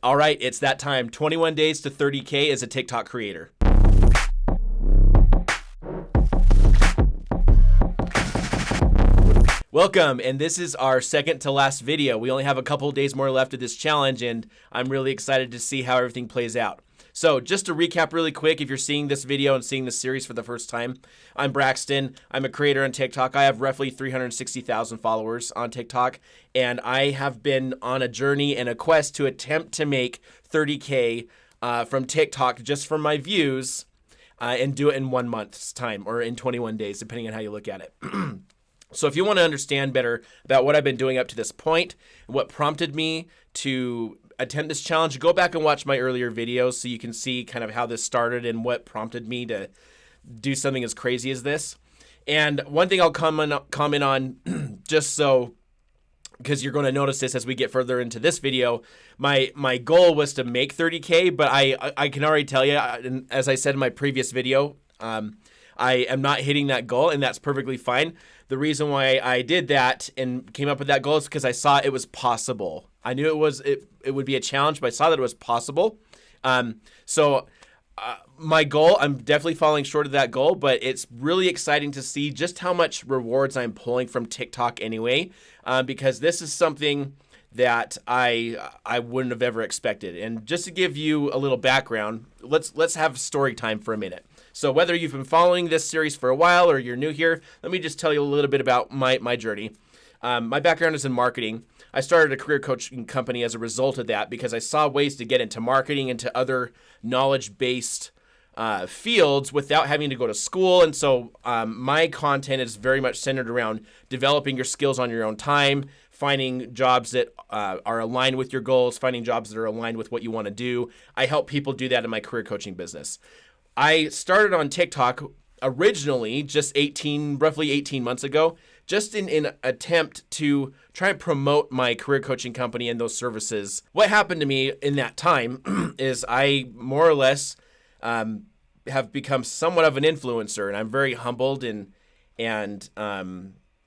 All right, it's that time. 21 days to 30K as a TikTok creator. Welcome, and this is our second to last video. We only have a couple days more left of this challenge, and I'm really excited to see how everything plays out. So just to recap really quick, if you're seeing this video and seeing this series for the first time, I'm Braxton. I'm a creator on TikTok. I have roughly 360,000 followers on TikTok, and I have been on a journey and a quest to attempt to make 30K from TikTok just from my views and do it in 1 month's time or in 21 days, depending on how you look at it. So if you want to understand better about what I've been doing up to this point, what prompted me to attempt this challenge, go back and watch my earlier videos so you can see kind of how this started and what prompted me to do something as crazy as this. And one thing I'll comment on just so, because you're going to notice this as we get further into this video, my goal was to make 30K, but I can already tell you, as I said in my previous video, I am not hitting that goal, and that's perfectly fine. The reason why I did that and came up with that goal is because I saw it was possible. I knew it would be a challenge, but I saw that it was possible. My goal, I'm definitely falling short of that goal, but it's really exciting to see just how much rewards I'm pulling from TikTok anyway, because this is something that I wouldn't have ever expected. And just to give you a little background, let's have story time for a minute. So whether you've been following this series for a while or you're new here, let me just tell you a little bit about my journey. My background is in marketing. I started a career coaching company as a result of that because I saw ways to get into marketing, into other knowledge-based fields without having to go to school. And so my content is very much centered around developing your skills on your own time, finding jobs that are aligned with your goals, finding jobs that are aligned with what you want to do. I help people do that in my career coaching business. I started on TikTok originally just roughly 18 months ago, just in an attempt to try and promote my career coaching company and those services. What happened to me in that time is I more or less have become somewhat of an influencer, and I'm very humbled and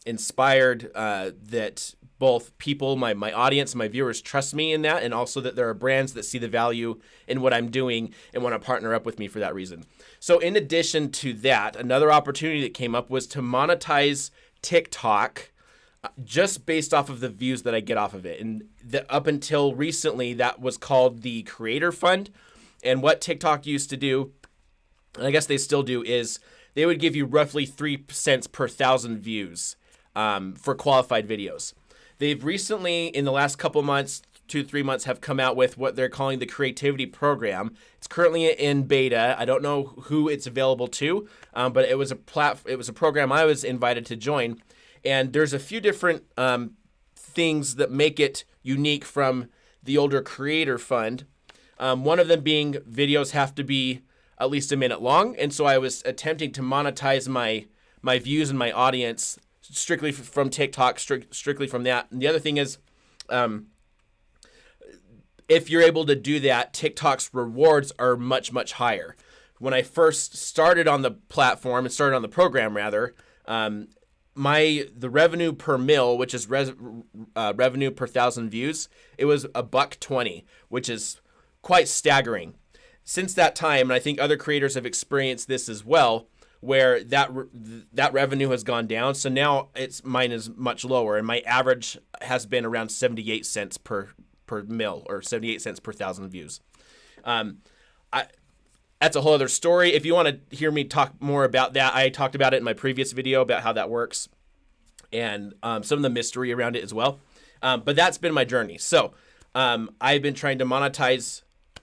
inspired that both people, my audience, my viewers trust me in that, and also that there are brands that see the value in what I'm doing and want to partner up with me for that reason. So in addition to that, another opportunity that came up was to monetize TikTok just based off of the views that I get off of it. And up until recently, that was called the Creator Fund. And what TikTok used to do, and I guess they still do, is they would give you roughly 3 cents per 1,000 views for qualified videos. They've recently, in the last couple months, 2-3 months, have come out with what they're calling the Creativity Program. It's currently in beta. I don't know who it's available to, but it was a program I was invited to join. And there's a few different things that make it unique from the older Creator Fund. One of them being videos have to be at least a minute long. And so I was attempting to monetize my views and my audience strictly from TikTok, strictly from that. And the other thing is, if you're able to do that, TikTok's rewards are much, much higher. When I first started on the platform and started on the program rather, the revenue per mil, which is revenue per 1,000 views, it was $1.20, which is quite staggering. Since that time, and I think other creators have experienced this as well, where that revenue has gone down. So now mine is much lower, and my average has been around 78 cents per mil, or 78 cents per 1,000 views. That's a whole other story. If you want to hear me talk more about that, I talked about it in my previous video about how that works and some of the mystery around it as well. But that's been my journey. So I've been trying to monetize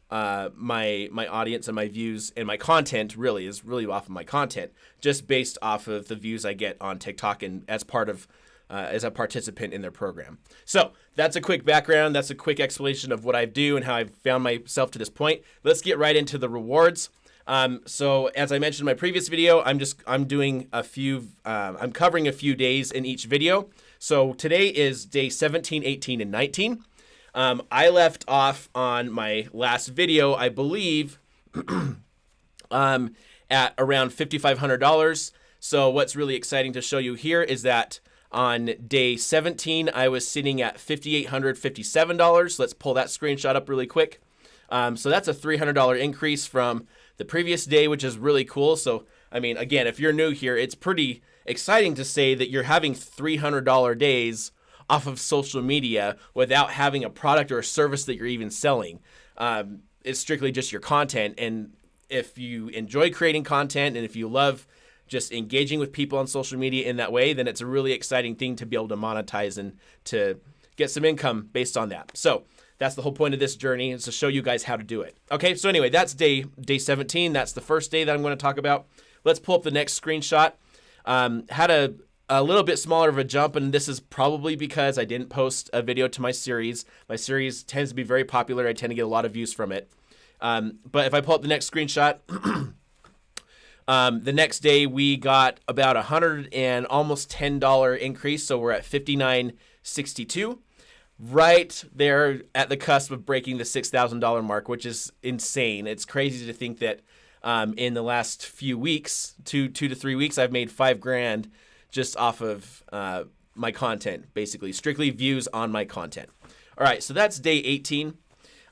my audience and my views, and my content is really off of my content, just based off of the views I get on TikTok and as a participant in their program. So that's a quick background. That's a quick explanation of what I do and how I've found myself to this point. Let's get right into the rewards. So as I mentioned in my previous video, I'm doing I'm covering a few days in each video. So today is day 17, 18, and 19. I left off on my last video, I believe, at around $5,500. So what's really exciting to show you here is that on day 17, I was sitting at $5,857. Let's pull that screenshot up really quick. So that's a $300 increase from the previous day, which is really cool. So, I mean, again, if you're new here, it's pretty exciting to say that you're having $300 days off of social media without having a product or a service that you're even selling. It's strictly just your content. And if you enjoy creating content and if you love just engaging with people on social media in that way, then it's a really exciting thing to be able to monetize and to get some income based on that. So that's the whole point of this journey, is to show you guys how to do it. Okay, so anyway, that's day 17. That's the first day that I'm going to talk about. Let's pull up the next screenshot. Had a little bit smaller of a jump, and this is probably because I didn't post a video to my series. My series tends to be very popular. I tend to get a lot of views from it. But if I pull up the next screenshot, the next day we got about $100 and almost $10 increase, so we're at $59.62. Right there at the cusp of breaking the $6,000 mark, which is insane. It's crazy to think that in the last few weeks, two to 3 weeks, I've made $5,000 just off of my content, basically strictly views on my content. All right, so that's day 18.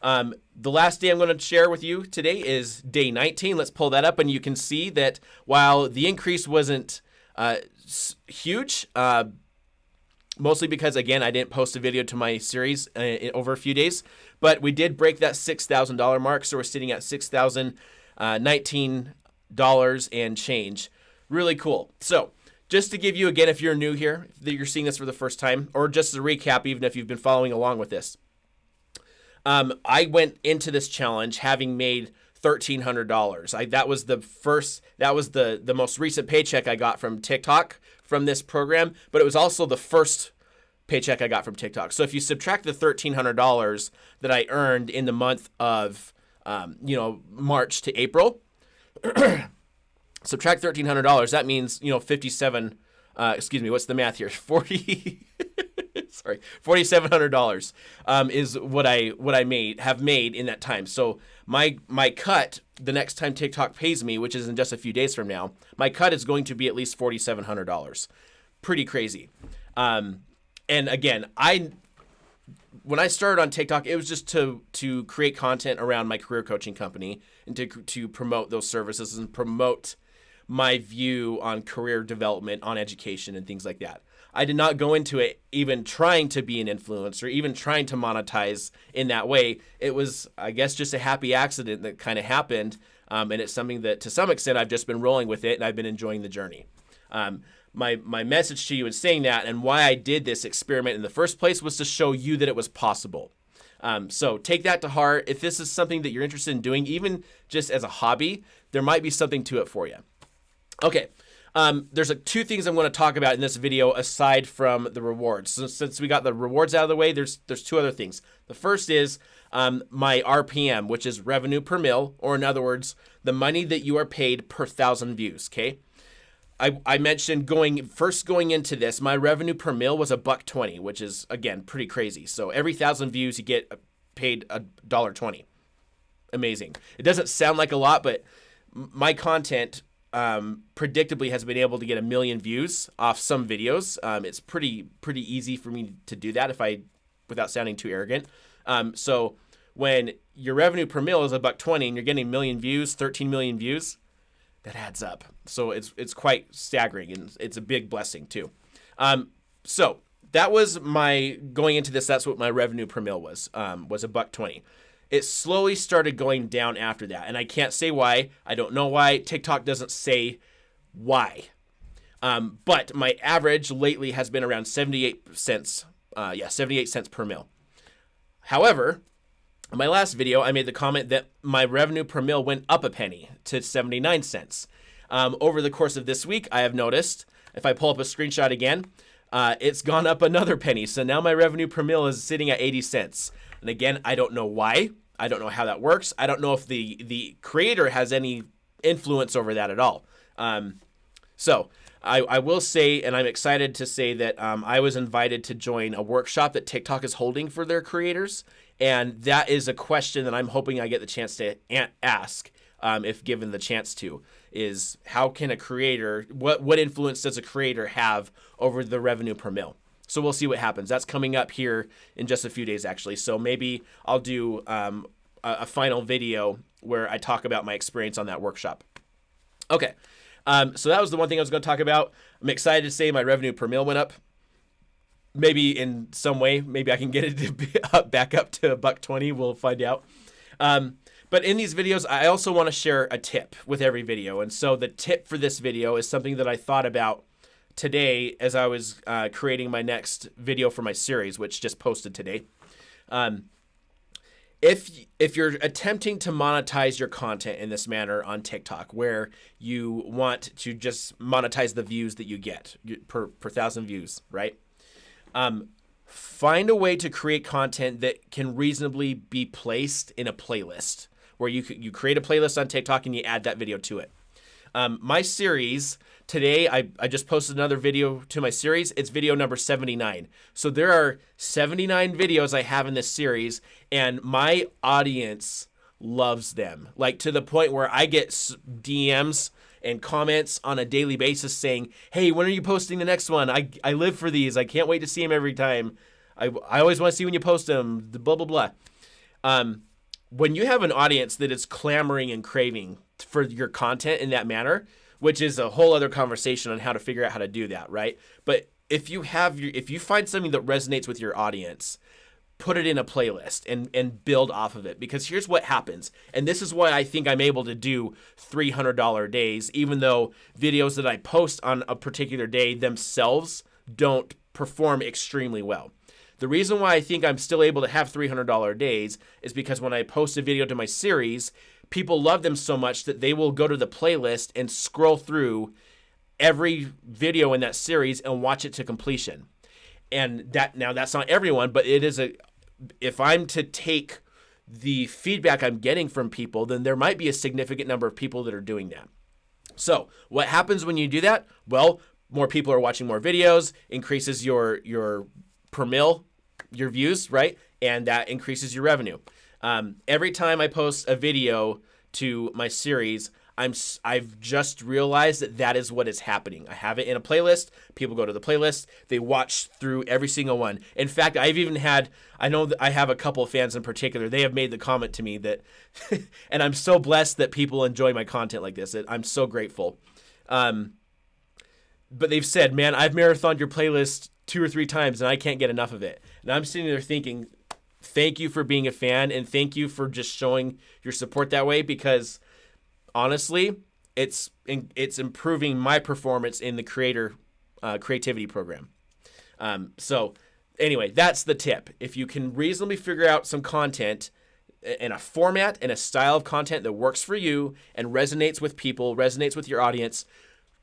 The last day I'm going to share with you today is day 19. Let's pull that up, and you can see that while the increase wasn't huge, mostly because, again, I didn't post a video to my series over a few days, but we did break that $6,000 mark, so we're sitting at $6,019 and change. Really cool. So just to give you, again, if you're new here, that you're seeing this for the first time, or just as a recap, even if you've been following along with this, I went into this challenge having made $1,300. That was the most recent paycheck I got from TikTok from this program, but it was also the first paycheck I got from TikTok. So if you subtract the $1,300 that I earned in the month of March to April, subtract $1,300, that means 57. What's the math here? $4,700 is what I have made in that time. So my cut the next time TikTok pays me, which is in just a few days from now, my cut is going to be at least $4,700. Pretty crazy. And again, when I started on TikTok, it was just to create content around my career coaching company and to promote those services and promote my view on career development, on education, and things like that. I did not go into it even trying to be an influencer, even trying to monetize in that way. It was, I guess, just a happy accident that kind of happened, and it's something that, to some extent, I've just been rolling with it, and I've been enjoying the journey. My message to you in saying that, and why I did this experiment in the first place, was to show you that it was possible. So take that to heart. If this is something that you're interested in doing, even just as a hobby, there might be something to it for you. Okay. There's two things I'm going to talk about in this video aside from the rewards. So since we got the rewards out of the way, there's two other things. The first is my RPM, which is revenue per mil, or in other words, the money that you are paid per 1,000 views. Okay. I mentioned going into this, my revenue per mil was $1.20, which is, again, pretty crazy. So every 1,000 views, you get paid $1.20. Amazing. It doesn't sound like a lot, but my content predictably has been able to get 1 million views off some videos. It's pretty easy for me to do that without sounding too arrogant. So when your revenue per mil is $1.20 and you're getting 1 million views, 13 million views, that adds up. So it's quite staggering, and it's a big blessing too. So that was my going into this. That's what my revenue per mil was $1.20. It slowly started going down after that, and I can't say why. I don't know why. TikTok doesn't say why. But my average lately has been around 78 cents. 78 cents per mil. However, in my last video, I made the comment that my revenue per mil went up a penny to 79 cents. Over the course of this week, I have noticed, if I pull up a screenshot again, it's gone up another penny. So now my revenue per mil is sitting at 80 cents. And again, I don't know why. I don't know how that works. I don't know if the creator has any influence over that at all. So I will say, and I'm excited to say that I was invited to join a workshop that TikTok is holding for their creators. And that is a question that I'm hoping I get the chance to ask, if given the chance to, is how can a creator, what influence does a creator have over the revenue per mil? So we'll see what happens. That's coming up here in just a few days, actually. So maybe I'll do a final video where I talk about my experience on that workshop. Okay, so that was the one thing I was going to talk about. I'm excited to say my revenue per mil went up. Maybe in some way, maybe I can get it to be back up to $1.20. We'll find out. But in these videos, I also want to share a tip with every video. And so the tip for this video is something that I thought about today as I was creating my next video for my series, which just posted today. If you're attempting to monetize your content in this manner on TikTok, where you want to just monetize the views that you get per 1,000 views, right? Find a way to create content that can reasonably be placed in a playlist, where you create a playlist on TikTok and you add that video to it. My series today, I just posted another video to my series. It's video number 79. So there are 79 videos I have in this series, and my audience loves them, like to the point where I get DMs and comments on a daily basis saying, hey, when are you posting the next one? I live for these. I can't wait to see them every time. I always want to see when you post them, blah, blah, blah. When you have an audience that is clamoring and craving for your content in that manner, which is a whole other conversation on how to figure out how to do that, right? But if you find something that resonates with your audience, put it in a playlist and build off of it. Because here's what happens. And this is why I think I'm able to do $300 days, even though videos that I post on a particular day themselves don't perform extremely well. The reason why I think I'm still able to have $300 days is because when I post a video to my series, people love them so much that they will go to the playlist and scroll through every video in that series and watch it to completion. And that's not everyone, but it is if I'm to take the feedback I'm getting from people, then there might be a significant number of people that are doing that. So what happens when you do that? Well, more people are watching more videos, increases your per mil, your views, right? And that increases your revenue. Every time I post a video to my series, I've just realized that is what is happening. I have it in a playlist. People go to the playlist. They watch through every single one. In fact, I know that I have a couple of fans in particular. They have made the comment to me that, and I'm so blessed that people enjoy my content like this. I'm so grateful. But they've said, man, I've marathoned your playlist 2 or 3 times and I can't get enough of it. And I'm sitting there thinking, thank you for being a fan and thank you for just showing your support that way, because honestly, it's improving my performance in the creativity program. So anyway, that's the tip. If you can reasonably figure out some content in a format and a style of content that works for you and resonates with people, resonates with your audience,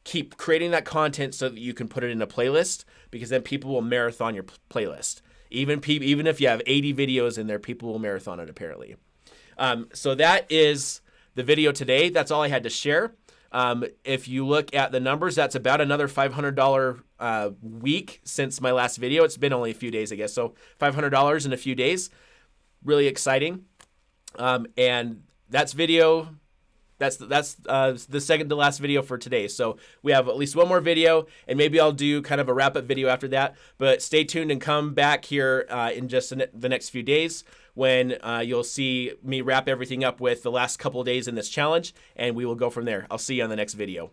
keep creating that content so that you can put it in a playlist, because then people will marathon your playlist. Even if you have 80 videos in there, people will marathon it apparently. So that is the video today. That's all I had to share. If you look at the numbers, that's about another $500 week since my last video. It's been only a few days, I guess. So $500 in a few days. Really exciting. And that's video. That's the second to last video for today. So we have at least one more video, and maybe I'll do kind of a wrap-up video after that. But stay tuned and come back here in just the next few days when you'll see me wrap everything up with the last couple of days in this challenge, and we will go from there. I'll see you on the next video.